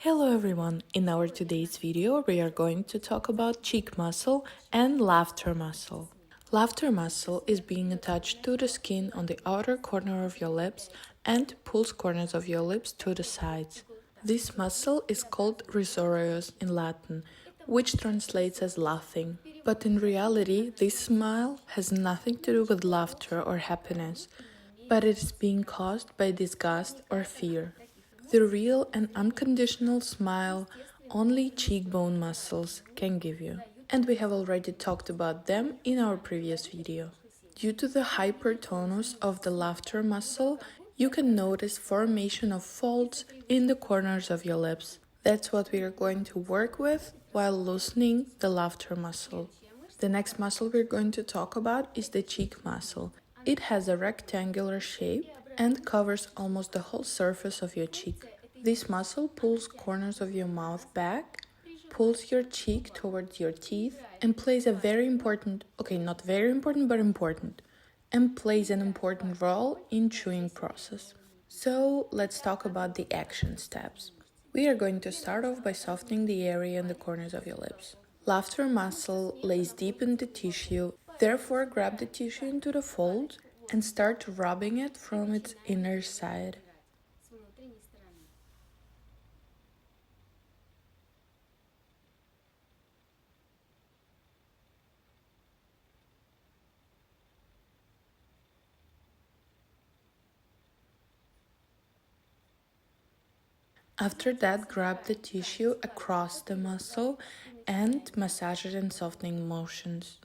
Hello everyone, in our today's video we are going to talk about cheek muscle and laughter muscle. Laughter muscle is being attached to the skin on the outer corner of your lips and pulls corners of your lips to the sides. This muscle is called risorius in Latin, which translates as laughing. But in reality, this smile has nothing to do with laughter or happiness, but it is being caused by disgust or fear. The real and unconditional smile only cheekbone muscles can give you. And we have already talked about them in our previous video. Due to the hypertonus of the laughter muscle, you can notice formation of folds in the corners of your lips. That's what we are going to work with while loosening the laughter muscle. The next muscle we're going to talk about is the cheek muscle. It has a rectangular shape and covers almost the whole surface of your cheek. This muscle pulls corners of your mouth back, pulls your cheek towards your teeth, and plays a very important, not very important, but important, and plays an important role in chewing process. So let's talk about the action steps. We are going to start off by softening the area in the corners of your lips. Laughter muscle lays deep in the tissue, therefore grab the tissue into the fold and start rubbing it from its inner side. After that, grab the tissue across the muscle and massage it in softening motions.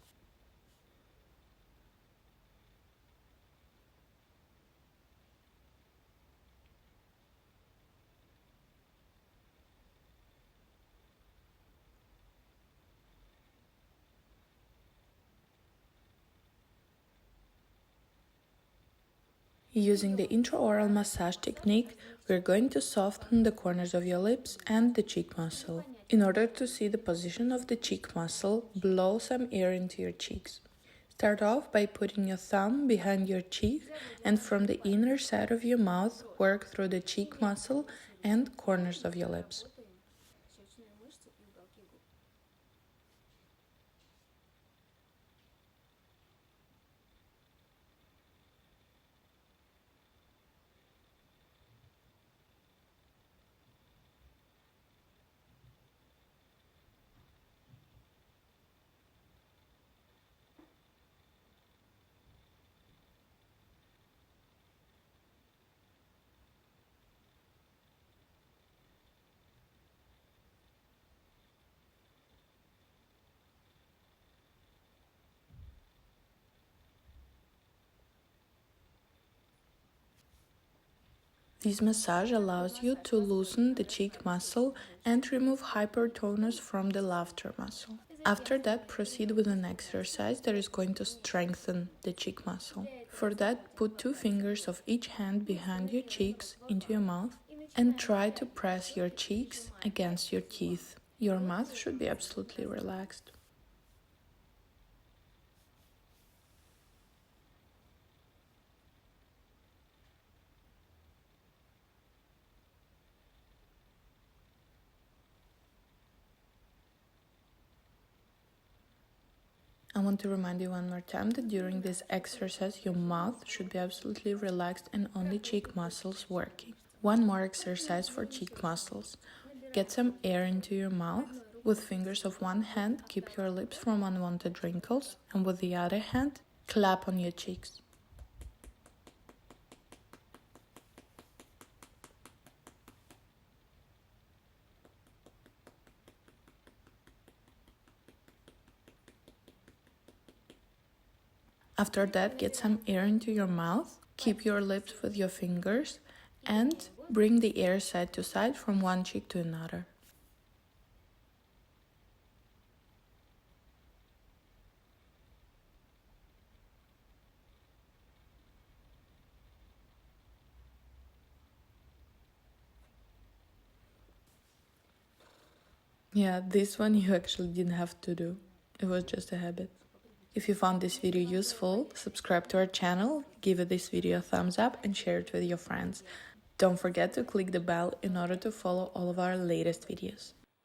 Using the intraoral massage technique, we're going to soften the corners of your lips and the cheek muscle. In order to see the position of the cheek muscle, blow some air into your cheeks. Start off by putting your thumb behind your cheek and from the inner side of your mouth, work through the cheek muscle and corners of your lips. This massage allows you to loosen the cheek muscle and remove hypertonus from the laughter muscle. After that, proceed with an exercise that is going to strengthen the cheek muscle. For that, put 2 fingers of each hand behind your cheeks into your mouth and try to press your cheeks against your teeth. Your mouth should be absolutely relaxed. I want to remind you one more time that during this exercise, your mouth should be absolutely relaxed and only cheek muscles working. One more exercise for cheek muscles. Get some air into your mouth. With fingers of one hand, keep your lips from unwanted wrinkles, and with the other hand, clap on your cheeks. After that, get some air into your mouth, keep your lips with your fingers, and bring the air side to side from one cheek to another. Yeah, this one you actually didn't have to do. It was just a habit. If you found this video useful, subscribe to our channel, give this video a thumbs up and share it with your friends. Don't forget to click the bell in order to follow all of our latest videos.